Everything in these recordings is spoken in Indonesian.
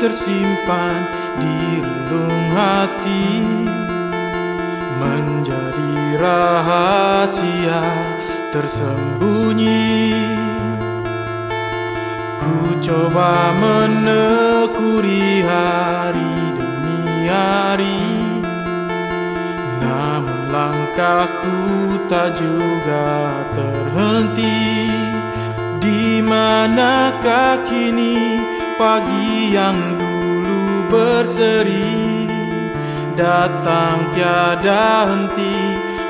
tersimpan di relung hati, menjadi rahasia tersembunyi. Ku coba menekuni hari demi hari, namun langkahku tak juga terhenti. Di manakah kini pagi yang dulu berseri, datang tiada henti,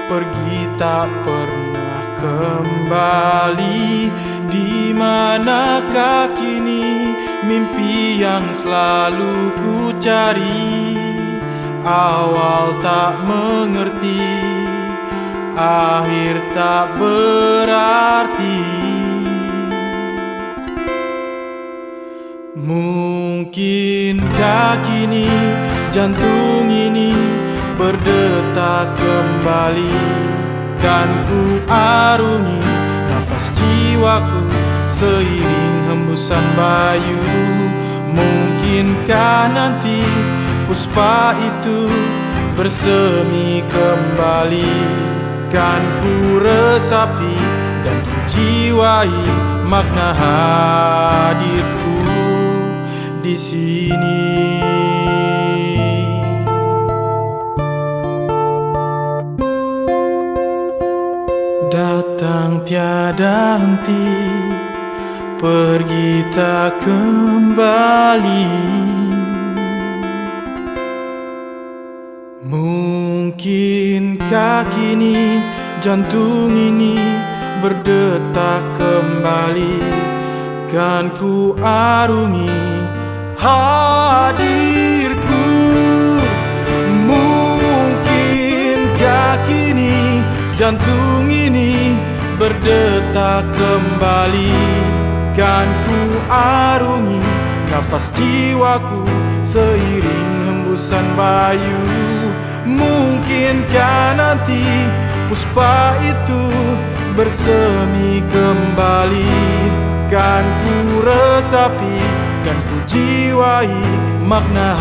pergi tak pernah kembali. Di manakah kini mimpi yang selalu ku cari, awal tak mengerti, akhir tak berarti. Mungkinkah kini jantung ini berdetak kembali, kan ku arungi nafas jiwaku seiring hembusan bayu. Mungkinkah nanti puspa itu bersemi kembali, kan ku resapi dan ku jiwai makna hadirku di sini. Datang tiada henti, pergi tak kembali. Mungkinkah kini jantung ini berdetak kembali, kan ku arungi hadirku. Mungkinkah kini jantung ini berdetak kembali, kan ku arungi nafas jiwaku seiring hembusan bayu. Mungkinkah nanti puspa itu bersemi kembali, kan ku resapi dan ku jiwai makna